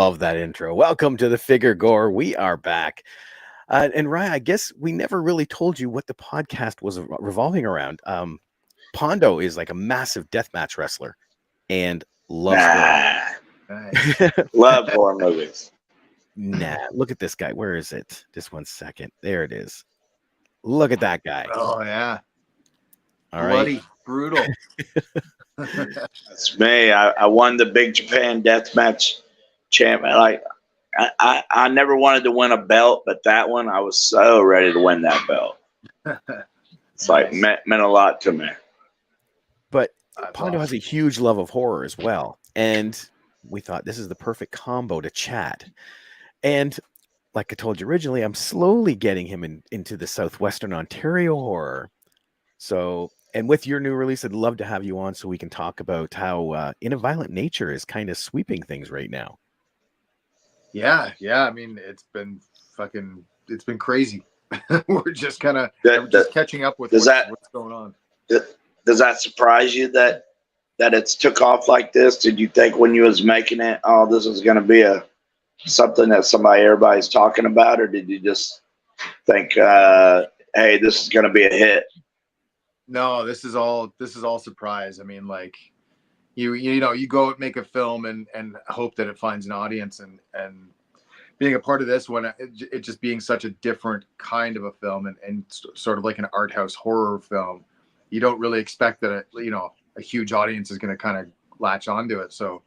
love that intro. Welcome to the Figure Gore. We are back. And Ryan, I guess we never really told you what the podcast was revolving around. Pondo is like a massive deathmatch wrestler and loves horror. Nice. Love horror movies. Nah, look at this guy. Where is it? Just 1 second. There it is. Look at that guy. Oh, yeah. All Bloody, right. brutal. That's me. I won the Big Japan Deathmatch champ. I never wanted to win a belt, but that one I was so ready to win that belt. It's like meant a lot to me. But Pondo has a huge love of horror as well. And we thought this is the perfect combo to chat. And like I told you originally, I'm slowly getting him into the Southwestern Ontario horror. So, and with your new release, I'd love to have you on so we can talk about how In a Violent Nature is kind of sweeping things right now. Yeah. I mean, it's been crazy. We're just kind of catching up with what's going on. Does that surprise you that it's took off like this? Did you think when you was making it, oh, this is going to be something that everybody's talking about, or did you just think, hey, this is going to be a hit? No, this is all surprise. I mean, like you know, you go make a film and hope that it finds an audience, and being a part of this one, it just being such a different kind of a film and sort of like an art house horror film, you don't really expect that a huge audience is going to kind of latch onto it. So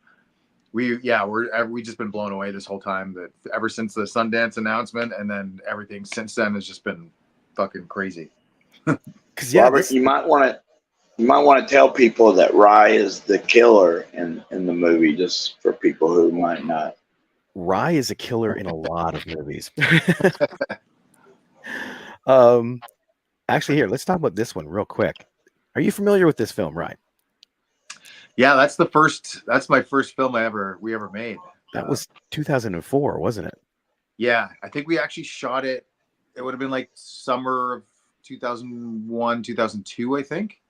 we just been blown away this whole time, that ever since the Sundance announcement, and then everything since then has just been fucking crazy. Robert, you might want to tell people that Ry is the killer in the movie, just for people who might not. Ry is a killer in a lot of movies. Actually, here, let's talk about this one real quick. Are you familiar with this film, Ry? Yeah, that's my first film we ever made. That was 2004, wasn't it? Yeah, I think we actually shot it. It would have been like summer of 2001, 2002, I think.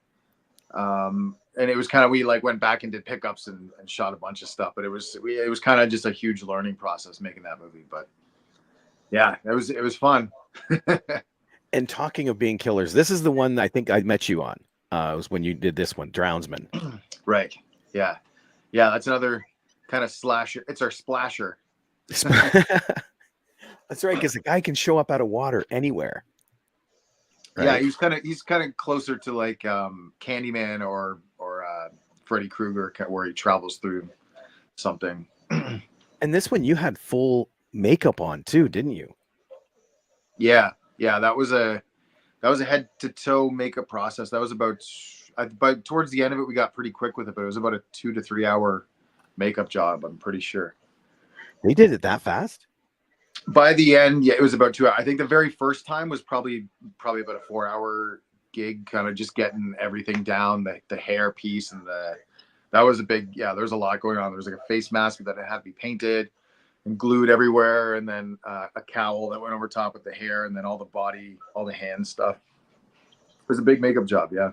And it was kind of, we like went back and did pickups and shot a bunch of stuff, but it was kind of just a huge learning process making that movie. But yeah, it was fun. And talking of being killers, this is the one I think I met you on. It was when you did this one, Drownsman. Right. Yeah. That's another kind of slasher. It's our splasher. That's right, because the guy can show up out of water anywhere. Right? Yeah, he's kind of closer to like Candyman or Freddy Krueger, where he travels through something. And this one you had full makeup on too, didn't you? Yeah, that was a head to toe makeup process. That was about towards the end of it, we got pretty quick with it, but it was about a 2 to 3 hour makeup job, I'm pretty sure. They did it that fast? By the end, yeah, it was about 2 hours. I think the very first time was probably about a 4 hour gig, kind of just getting everything down, the hair piece, and that was a big, there's a lot going on. There was like a face mask that had to be painted and glued everywhere, and then a cowl that went over top with the hair, and then all the body, all the hand stuff. It was a big makeup job, yeah.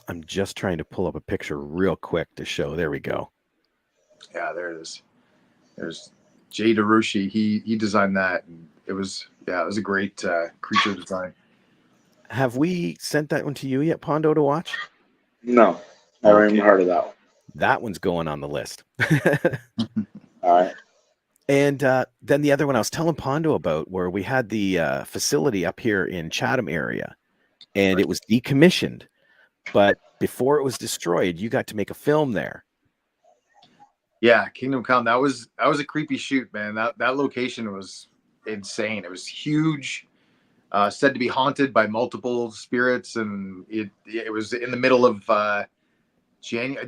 I'm just trying to pull up a picture real quick to show. There we go. Yeah, there it is. There's Jay DeRushi. He designed that, and it was a great creature design. Have we sent that one to you yet, Pondo, to watch? No, I haven't even heard of that one. That one's going on the list. All right. And then the other one I was telling Pondo about, where we had the facility up here in Chatham area, and it was decommissioned. But before it was destroyed, you got to make a film there. Yeah, Kingdom Come. That was a creepy shoot, man. That location was insane. It was huge, said to be haunted by multiple spirits, and it was in the middle of at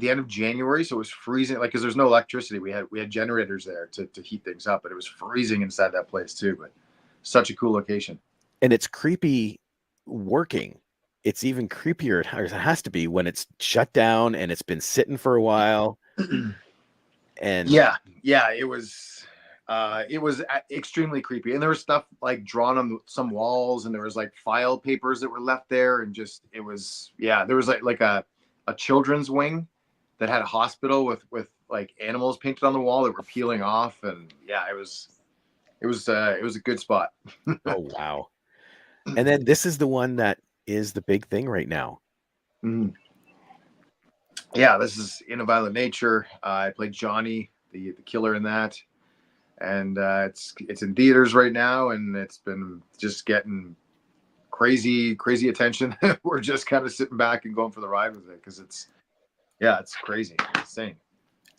the end of January, so it was freezing. Like, because there's no electricity, we had generators there to heat things up, but it was freezing inside that place too. But such a cool location. And it's creepy working. It's even creepier. It has to be when it's shut down and it's been sitting for a while. And yeah, it was extremely creepy. And there was stuff like drawn on some walls, and there was like file papers that were left there, and just there was like a children's wing that had a hospital with like animals painted on the wall that were peeling off, and yeah, it was a good spot. Oh wow. And then this is the one that is the big thing right now. Mhm. Yeah, this is In a Violent Nature. I played Johnny, the killer in that, and it's in theaters right now, and it's been just getting crazy attention. We're just kind of sitting back and going for the ride with it because it's crazy, it's insane.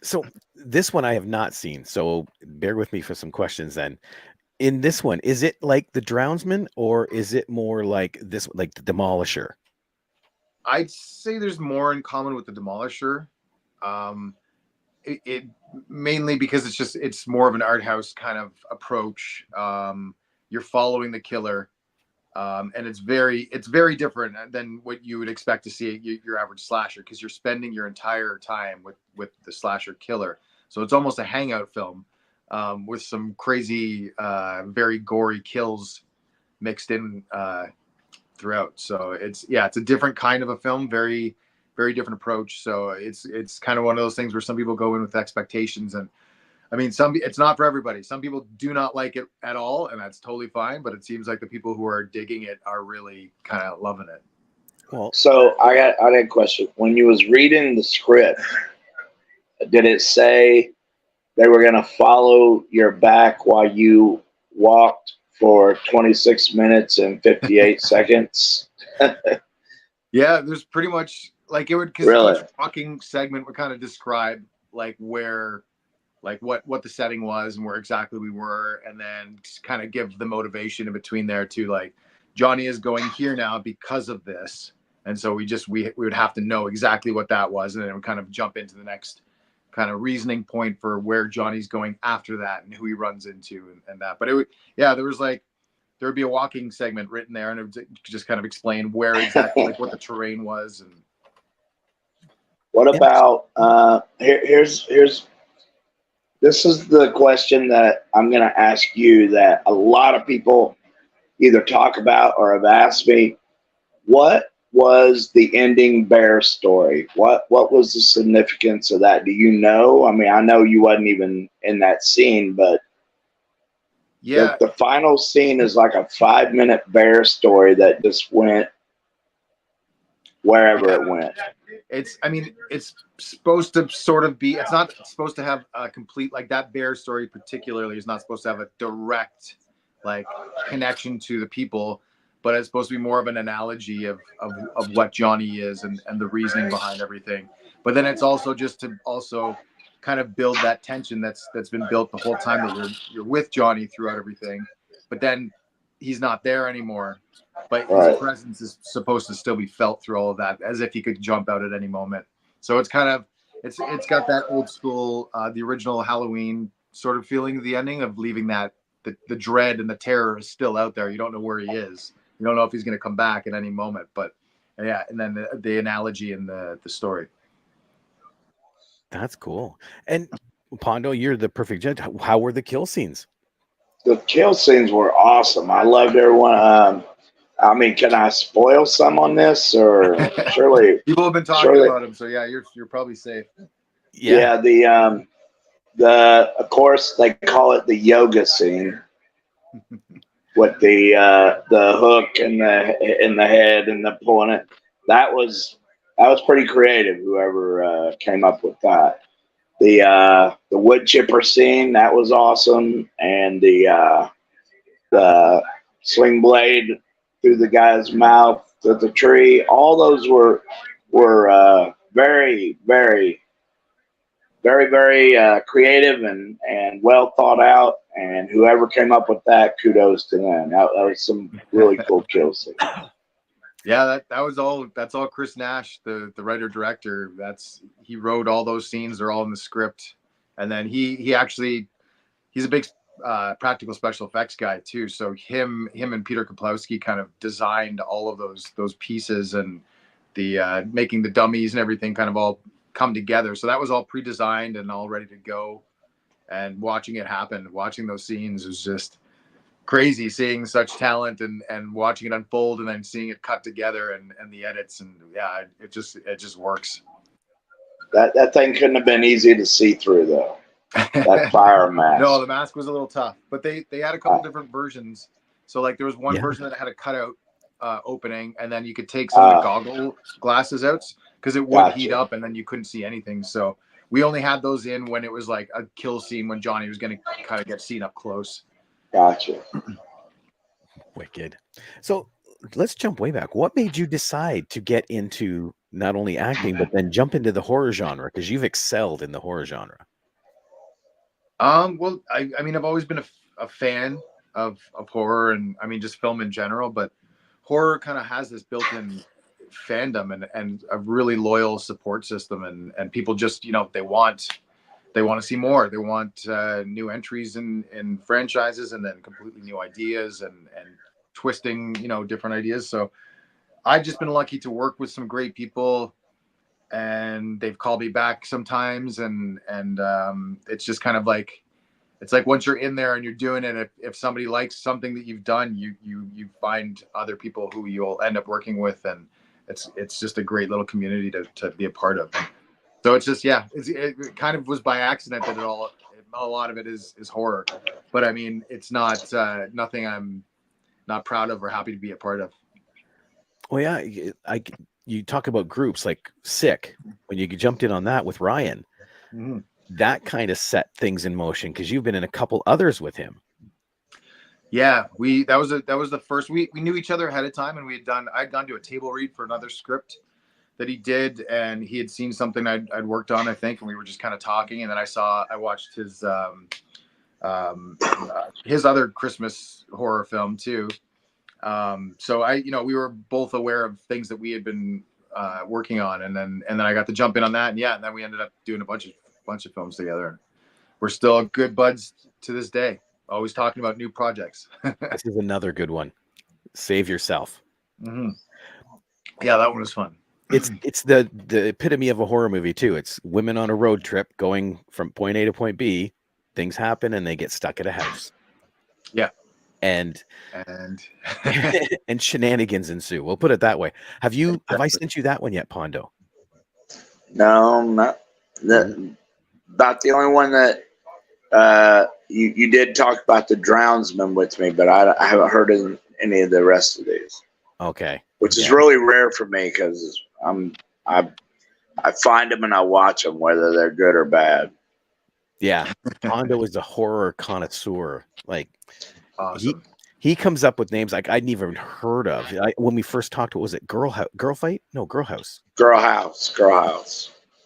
So this one I have not seen, so bear with me for some questions then. In this one, is it like the Drownsman or is it more like this, like the Demolisher? I'd say there's more in common with the Demolisher. Um, it mainly because it's more of an art house kind of approach. You're following the killer, and it's very different than what you would expect to see your average slasher, because you're spending your entire time with the slasher killer. So it's almost a hangout film, with some crazy, very gory kills mixed in throughout. So it's a different kind of a film, very different approach. So it's kind of one of those things where some people go in with expectations, and I mean, it's not for everybody. Some people do not like it at all, and that's totally fine. But it seems like the people who are digging it are really kind of loving it. Well, So I got a question. When you was reading the script, did it say they were going to follow your back while you walked for 26 minutes and 58 seconds? Yeah, there's pretty much like it would, because Really? each walking segment would kind of describe like where, like what the setting was and where exactly we were, and then kind of give the motivation in between there to like Johnny is going here now because of this, and so we would have to know exactly what that was, and then it would kind of jump into the next kind of reasoning point for where Johnny's going after that and who he runs into, and that. But it would, there was like there would be a walking segment written there, and it would just kind of explain where exactly like what the terrain was. And What about here's this is the question that I'm going to ask you that a lot of people either talk about or have asked me. What was the ending bear story? What was the significance of that? Do you know? I mean, I know you wasn't even in that scene, but yeah, the final scene is like a 5-minute bear story that just went wherever it went. I mean, it's supposed to sort of be, it's not supposed to have a complete, like that bear story particularly is not supposed to have a direct like connection to the people, but it's supposed to be more of an analogy of what Johnny is, and the reasoning behind everything. But then it's also just to also kind of build that tension that's been built the whole time that you're with Johnny throughout everything. But then he's not there anymore, but his Right. presence is supposed to still be felt through all of that, as if he could jump out at any moment. So it's kind of it's got that old school, the original Halloween sort of feeling of the ending, of leaving that the dread and the terror is still out there. You don't know where he is. You don't know if he's going to come back at any moment. But yeah, and then the analogy and the story. that's cool. And Pondo, you're the perfect judge. How were the kill scenes? The kill scenes were awesome. I loved everyone. I mean, can I spoil some on this, or surely? People have been talking about him, so yeah, you're probably safe. Yeah. Yeah, the of course they call it the yoga scene with the hook and the head and the pulling it. That was pretty creative. Whoever came up with that. The wood chipper scene, that was awesome, and the sling blade through the guy's mouth to the tree. All those were very creative and well thought out. And whoever came up with that, kudos to them. That was some really cool kills. Yeah, that's all Chris Nash, the writer director. He wrote all those scenes. They're all in the script, and then he's a big practical special effects guy too. So him and Peter Kaplowski kind of designed all of those pieces, and the making the dummies and everything kind of all come together. So that was all pre-designed and all ready to go. And watching it happen, watching those scenes was just crazy, seeing such talent and watching it unfold, and then seeing it cut together, and the edits, and yeah, it just works. That thing couldn't have been easy to see through though. That fire mask. No, the mask was a little tough, but they had a couple Uh, different versions. So like there was one Yeah. version that had a cutout opening, and then you could take some of the goggle glasses out because it would heat Gotcha. up, and then you couldn't see anything. So we only had those in when it was like a kill scene when Johnny was going to kind of get seen up close. Gotcha. Wicked. So let's jump way back. What made you decide to get into not only acting, but then jump into the horror genre? Because you've excelled in the horror genre. Well, I mean, I've always been a fan of horror, and I mean, just film in general, but horror kind of has this built-in fandom and a really loyal support system, and people just, you know, they want to see more. They want new entries in franchises, and then completely new ideas and twisting, you know, different ideas. So I've just been lucky to work with some great people, and they've called me back sometimes, and it's just kind of like, it's like once you're in there and you're doing it, if somebody likes something that you've done, you find other people who you'll end up working with, and it's just a great little community to be a part of. So it's just, yeah, it kind of was by accident that a lot of it is horror, but I mean, it's not nothing I'm not proud of or happy to be a part of. Well, yeah, you talk about groups like Sick, when you jumped in on that with Ryan, that kind of set things in motion because you've been in a couple others with him. Yeah, that was the first, we knew each other ahead of time, and I'd gone to a table read for another script that he did, and he had seen something I'd worked on, I think, and we were just kind of talking, and then I watched his other Christmas horror film too. So we were both aware of things that we had been working on, and then I got to jump in on that, and then we ended up doing a bunch of films together. We're still good buds to this day, always talking about new projects. This is another good one. Save Yourself. Mm-hmm. Yeah, that one was fun. It's the epitome of a horror movie too. It's women on a road trip going from point A to point B. Things happen and they get stuck at a house. Yeah. And and shenanigans ensue. We'll put it that way. Have I sent you that one yet, Pondo? No, not the only one that you did talk about the Drownsman with me, but I haven't heard any of the rest of these. Okay. Which is really rare for me because I find them and I watch them whether they're good or bad. Yeah, Pondo is a horror connoisseur. Like, awesome. He comes up with names like I'd never even heard of. When we first talked, what was it? Girl Fight? No, Girl House. Girl House.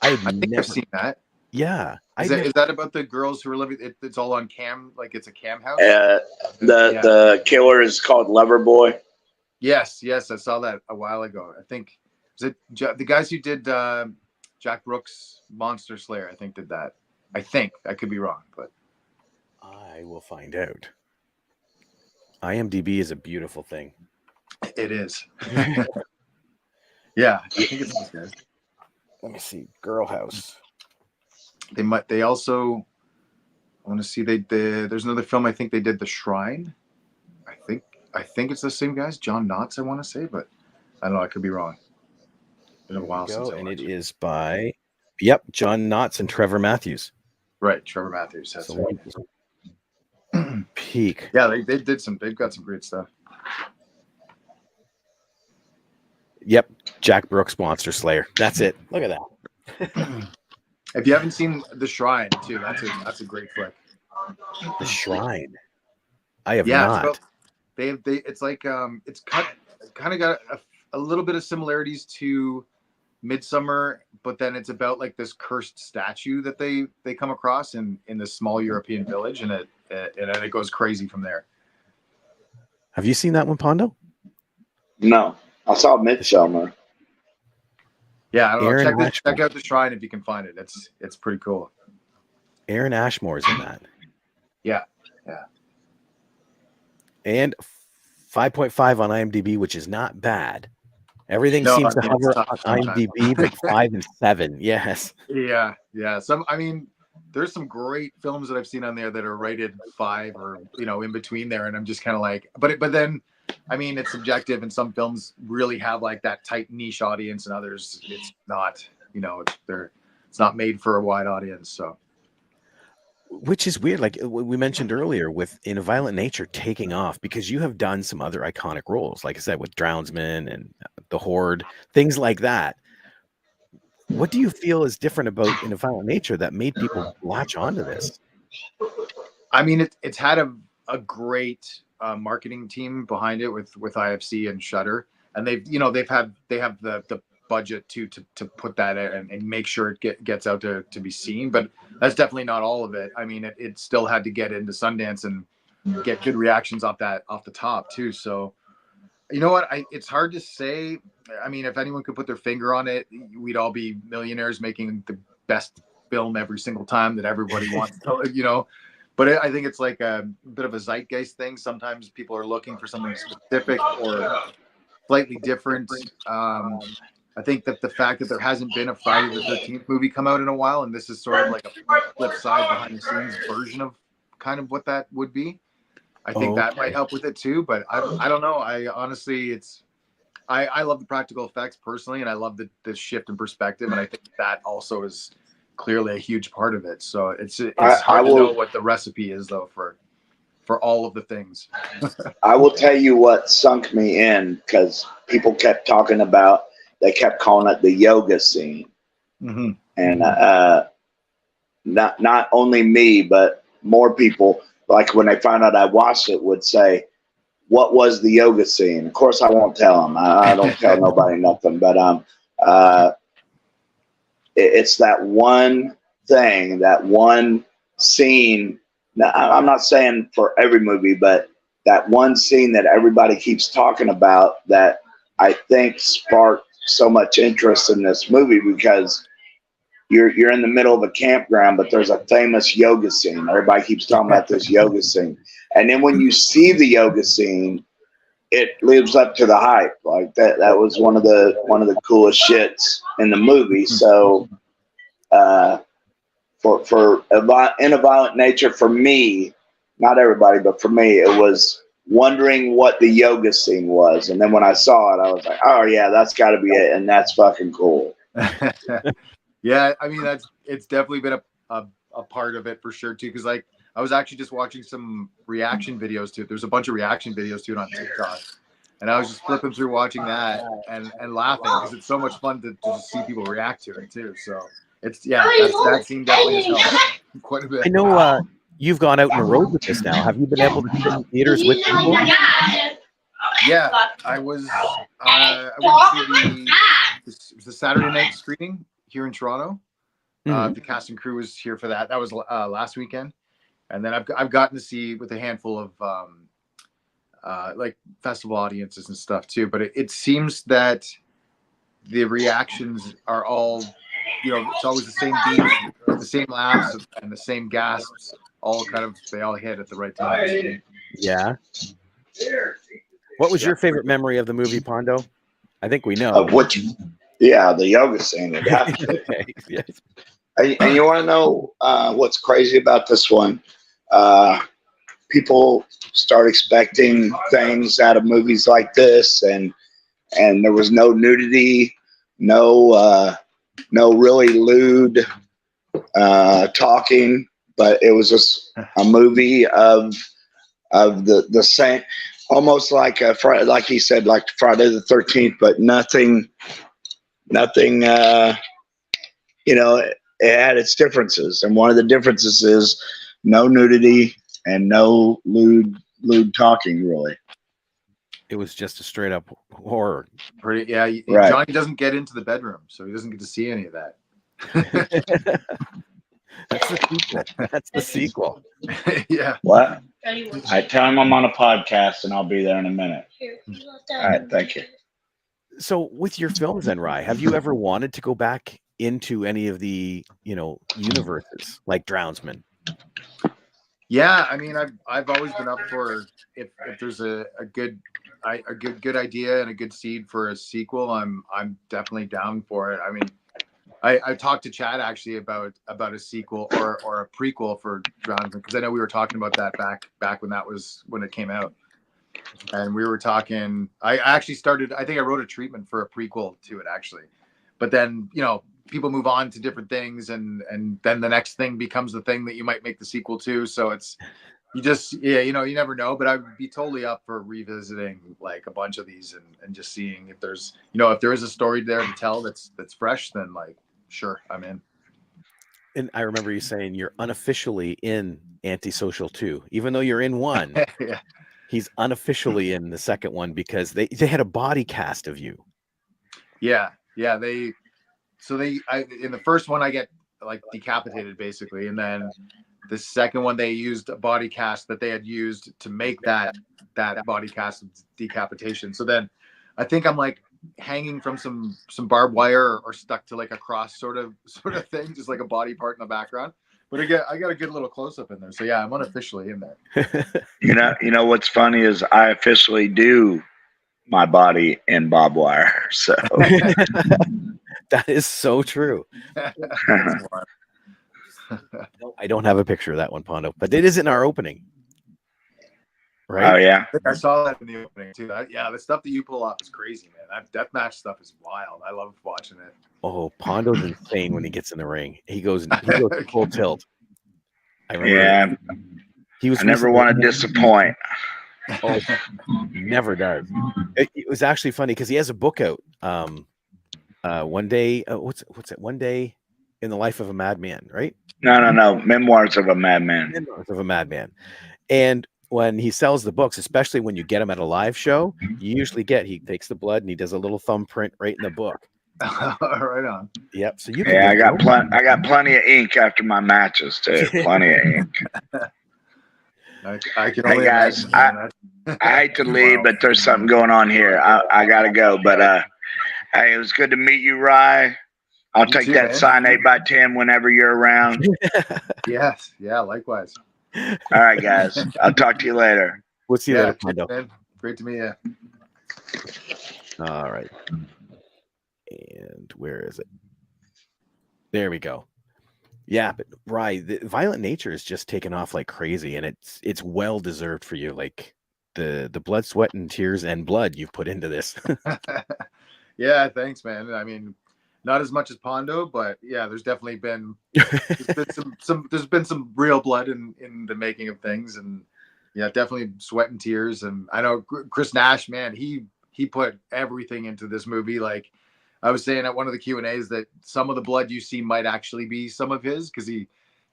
I think I've seen that. Yeah. Is that about the girls who are living? It's all on cam, like it's a cam house. The killer is called Loverboy. Yes, I saw that a while ago. I think was it the guys who did Jack Brooks' Monster Slayer. I think did that. I think I could be wrong, but I will find out. IMDb is a beautiful thing. It is. Yeah, I think it's those guys. Let me see. Girl House. They also, I want to see, there's another film I think they did, The Shrine. I think it's the same guys, John Knotts, I want to say, but I don't know, I could be wrong. It's been a while since I watched it is by John Knotts and Trevor Matthews. Right, Trevor Matthews. That's right. Peak. Yeah, they've got some great stuff. Yep, Jack Brooks' Monster Slayer. That's it. Look at that. If you haven't seen The Shrine too, that's a great flick. The Shrine. I have not. It's like it's kind of got a little bit of similarities to Midsummer, but then it's about like this cursed statue that they come across in this small European village, and it goes crazy from there. Have you seen that one, Pondo? No, I saw Midsummer. Yeah, I don't know. Check out The Shrine if you can find it. It's pretty cool. Aaron Ashmore's in that. Yeah. And 5.5 on IMDb, which is not bad. Everything seems to hover on IMDb, but 5 and 7. Yes. Yeah. There's some great films that I've seen on there that are rated 5 or in between there, and I'm just kind of like, but then, I mean, it's subjective, and some films really have like that tight niche audience, and others it's not. They're not made for a wide audience. So. Which is weird, like we mentioned earlier, with In a Violent Nature taking off, because you have done some other iconic roles, like I said, with Drownsman and The Horde, things like that. What do you feel is different about In a Violent Nature that made people latch onto this? I mean, it's had a great marketing team behind it with IFC and Shudder, and they have the budget to put that in and make sure it gets out to be seen. But that's definitely not all of it. I mean, it still had to get into Sundance and get good reactions off the top too. So, you know what? It's hard to say. I mean, if anyone could put their finger on it, we'd all be millionaires making the best film every single time that everybody wants to, But I think it's like a bit of a zeitgeist thing. Sometimes people are looking for something specific or slightly different. I think that the fact that there hasn't been a Friday the 13th movie come out in a while, and this is sort of like a flip side behind the scenes version of kind of what that would be. I think that might help with it too, but I don't know. I honestly, I love the practical effects personally, and I love the shift in perspective, and I think that also is clearly a huge part of it. So it's hard to know what the recipe is though for all of the things. I will tell you what sunk me in, because people kept talking about, they kept calling it the yoga scene. Mm-hmm. And not only me, but more people, like when they found out I watched it, would say, what was the yoga scene? Of course, I won't tell them. I don't tell nobody nothing. But it's that one thing, that one scene. Now, I'm not saying for every movie, but that one scene that everybody keeps talking about that I think sparked so much interest in this movie, because you're in the middle of a campground, but there's a famous yoga scene. Everybody keeps talking about this yoga scene. And then when you see the yoga scene, it lives up to the hype. Like that was one of the coolest shits in the movie. So for In a Violent Nature, for me, not everybody, but for me, it was wondering what the yoga scene was. And then when I saw it, I was like, oh yeah, that's got to be it. And that's fucking cool. Yeah, I mean, it's definitely been a part of it for sure too. Because like I was actually just watching some reaction videos to it. There's a bunch of reaction videos to it on TikTok, and I was just flipping through watching that and laughing, because it's so much fun to just see people react to it too. So that scene definitely has helped quite a bit. I know you've gone out on the road with this now. Have you been able to sit in theaters with people? Yeah, I was. I went to the Saturday night screening here in Toronto. The cast and crew was here for that. That was last weekend, and then I've gotten to see with a handful of like festival audiences and stuff too. But it seems that the reactions are all, it's always the same beats, the same laughs, and the same gasps. They all hit at the right time. Yeah. What was your favorite memory of the movie, Pondo? I think we know. The yoga scene. Okay. Yes. And you want to know what's crazy about this one? People start expecting things out of movies like this, and there was no nudity, no really lewd talking, but it was just a movie of the same, almost like like he said, like Friday the 13th, but nothing. It had its differences, and one of the differences is no nudity and no lewd talking, really. It was just a straight up horror. Right. Johnny doesn't get into the bedroom, so he doesn't get to see any of that. That's the sequel. Yeah. What? I tell him I'm on a podcast and I'll be there in a minute. All right, thank you. So with your films then, Ry, have you ever wanted to go back into any of the, universes like Drownsman? Yeah, I mean, I've always been up for if there's a good idea and a good seed for a sequel, I'm definitely down for it. I mean, I talked to Chad actually about a sequel or a prequel for Drownsman, because I know we were talking about that back when it came out. And we were talking, I think I wrote a treatment for a prequel to it actually, but then, people move on to different things, and then the next thing becomes the thing that you might make the sequel to. So it's, you just, yeah, you know, you never know. But I would be totally up for revisiting like a bunch of these and just seeing if there's, you know, if there is a story there to tell that's fresh, then like, sure, I'm in. And I remember you saying you're unofficially in Antisocial 2, even though you're in one. Yeah. He's unofficially in the second one because they had a body cast of you. Yeah. In the first one I get like decapitated basically, and then the second one they used a body cast that they had used to make that body cast of decapitation. So then I think I'm like hanging from some barbed wire or stuck to like a cross sort of thing, just like a body part in the background. But I got a good little close up in there. So yeah, I'm unofficially in there. You know what's funny is I officially do my body in barbed wire. So that is so true. I don't have a picture of that one, Pondo, but it is in our opening. Right? Oh yeah. I saw that in the opening too. Yeah, the stuff that you pull off is crazy, man. That deathmatch stuff is wild. I love watching it. Oh, Pondo's insane when he gets in the ring. He goes full tilt. I remember. Yeah. I never want to disappoint. Oh, never does. It was actually funny because he has a book out. One day, what's it? One Day in the Life of a Madman, right? No. Memoirs of a Madman. Memoirs of a Madman. And when he sells the books, especially when you get him at a live show, you usually he takes the blood and he does a little thumbprint right in the book. Right on. Yep. So you I got plenty of ink after my matches too. Plenty of ink. I can hey guys, I hate to leave, but there's something going on here. I gotta go. But hey, it was good to meet you, Ry. I'll take that man. Sign 8x10 whenever you're around. Yes. Yeah. Likewise. All right, guys. I'll talk to you later. We'll see you later, Pondo. Great to meet you. All right. And where is it? There we go. Yeah, but Ry, the Violent Nature is just taken off like crazy, and it's well deserved for you. Like the blood, sweat, and tears and blood you've put into this. Yeah, thanks, man. I mean, not as much as Pondo, but yeah, there's definitely been there's been some real blood in the making of things, and yeah, definitely sweat and tears. And I know Chris Nash, man, he put everything into this movie. Like I was saying at one of the Q&As that some of the blood you see might actually be some of his, because he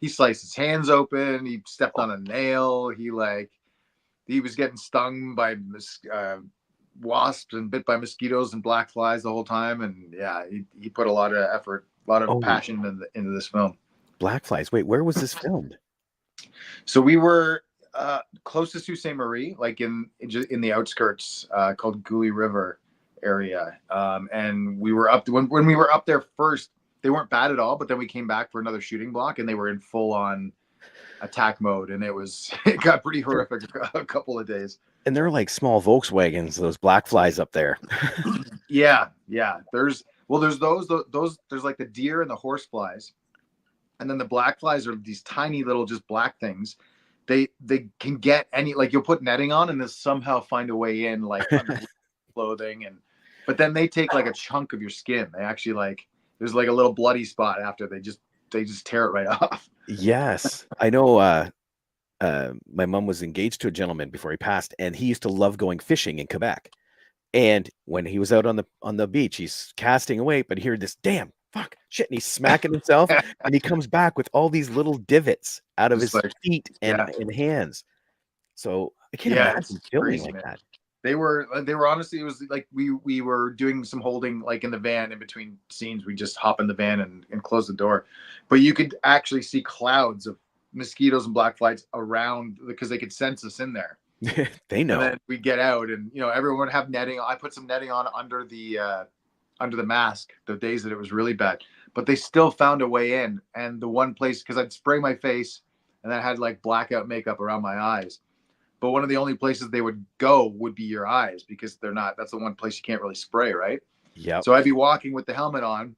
sliced his hands open, he stepped on a nail, he was getting stung by wasps and bit by mosquitoes and black flies the whole time. And yeah, he put a lot of effort, a lot of passion into this film. Black flies. Wait, where was this filmed? So we were close to Sault Ste. Marie, like in the outskirts, called Goulet River area. And we were up when we were up there first, they weren't bad at all, but then we came back for another shooting block and they were in full on attack mode, and it got pretty horrific a couple of days. And they're like small Volkswagens, those black flies up there. Yeah. There's those there's like the deer and the horse flies, and then the black flies are these tiny little just black things. They can get any, like you'll put netting on and they'll somehow find a way in, like under clothing, but then they take like a chunk of your skin. They actually there's like a little bloody spot after they just tear it right off. Yes, I know. My mom was engaged to a gentleman before he passed, and he used to love going fishing in Quebec. And when he was out on the beach, he's casting away, but he heard this damn fuck shit, and he's smacking himself, and he comes back with all these little divots out of his feet and hands. So I can't imagine filming like that. They were honestly, it was like we were doing some holding like in the van in between scenes. We just hop in the van and close the door, but you could actually see clouds of mosquitoes and black flies around because they could sense us in there. They know. And then we get out, and everyone would have netting. I put some netting on under the mask the days that it was really bad, but they still found a way in. And the one place, because I'd spray my face and I had like blackout makeup around my eyes, but one of the only places they would go would be your eyes, because that's the one place you can't really spray, right? Yeah. So I'd be walking with the helmet on,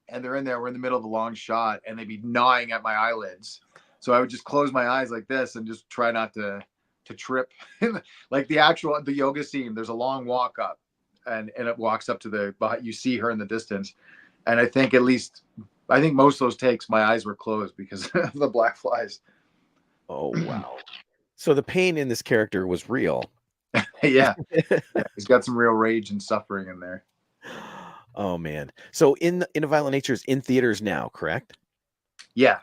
and they're in there. We're in the middle of a long shot, and they'd be gnawing at my eyelids. So I would just close my eyes like this and just try not to trip. Like the yoga scene, there's a long walk up, and it walks up to you see her in the distance, And I think most of those takes, my eyes were closed because of the black flies. Oh, wow. So the pain in this character was real. Yeah. He's got some real rage and suffering in there. Oh, man. So in A Violent Nature is in theaters now, correct? Yeah.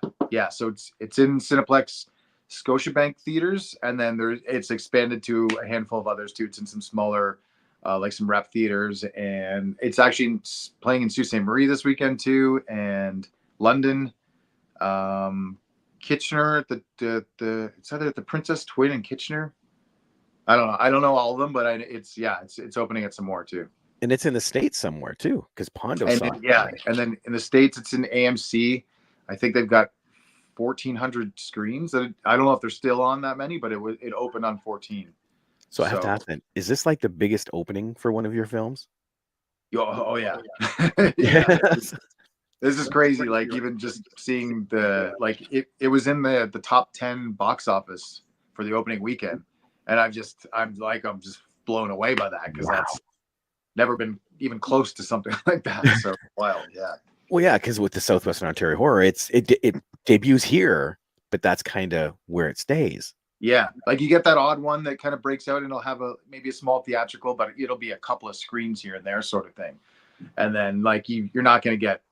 So it's in Cineplex Scotiabank theaters, and then it's expanded to a handful of others too. It's in some smaller, like some rep theaters, and it's actually playing in Sault Ste. Marie this weekend too, and London, Kitchener at the it's either at the Princess Twin in Kitchener. I don't know all of them, but it's opening at some more too. And it's in the States somewhere too, because Pondo saw it. Yeah, and then in the States it's in AMC. I think they've got 1,400 screens. I don't know if they're still on that many, but it opened on 14. So I have to ask then, is this like the biggest opening for one of your films? Oh yeah. Yeah. This is crazy. Like even just seeing it was in the top 10 box office for the opening weekend. And I'm just blown away by that, because that's never been even close to something like that. So wild. Yeah. Well, yeah, because with the Southwestern Ontario Horror, it debuts here, but that's kind of where it stays. Yeah, like you get that odd one that kind of breaks out, and it'll have maybe a small theatrical, but it'll be a couple of screens here and there, sort of thing. And then like you're not going to get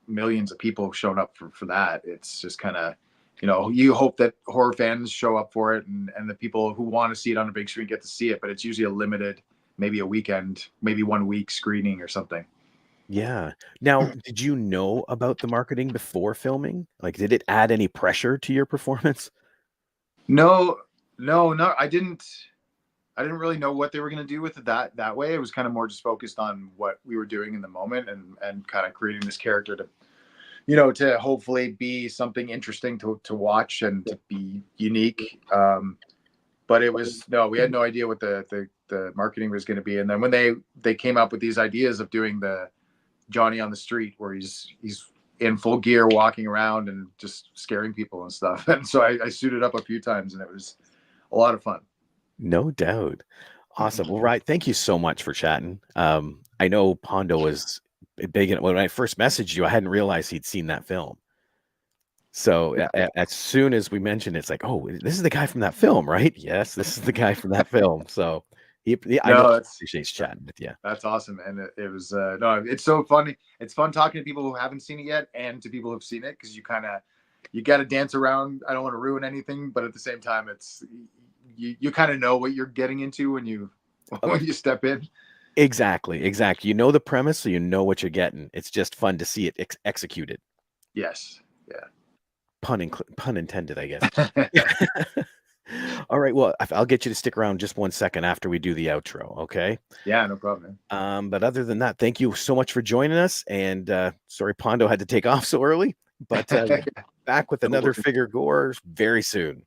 millions of people showing up for that. It's just kind of, you hope that horror fans show up for it, and the people who want to see it on a big screen get to see it. But it's usually a limited, maybe a weekend, maybe 1 week screening or something. Yeah. Now, did you know about the marketing before filming? Like, did it add any pressure to your performance? No. I didn't really know what they were going to do with it that way. It was kind of more just focused on what we were doing in the moment, and kind of creating this character to, to hopefully be something interesting to watch and to be unique. But we had no idea what the marketing was going to be. And then when they came up with these ideas of doing the Johnny on the street, where he's in full gear walking around and just scaring people and stuff. And so I suited up a few times, and it was a lot of fun. No doubt. Awesome. Well, Ry, thank you so much for chatting. I know Pondo was big in it. When I first messaged you, I hadn't realized he'd seen that film. So as soon as we mentioned it, it's like, oh, this is the guy from that film, right? Yes, this is the guy from that film. So I know he appreciates chatting with you. That's awesome. And it was it's so funny. It's fun talking to people who haven't seen it yet, and to people who've seen it, because you got to dance around. I don't want to ruin anything, but at the same time, it's you kind of know what you're getting into when you step in. Exactly. You know the premise, so you know what you're getting. It's just fun to see it executed. Yes. Yeah. Pun intended, I guess. All right. Well, I'll get you to stick around just 1 second after we do the outro. Okay. Yeah, no problem, man. But other than that, thank you so much for joining us. And sorry, Pondo had to take off so early, but back with another figure Gore very soon.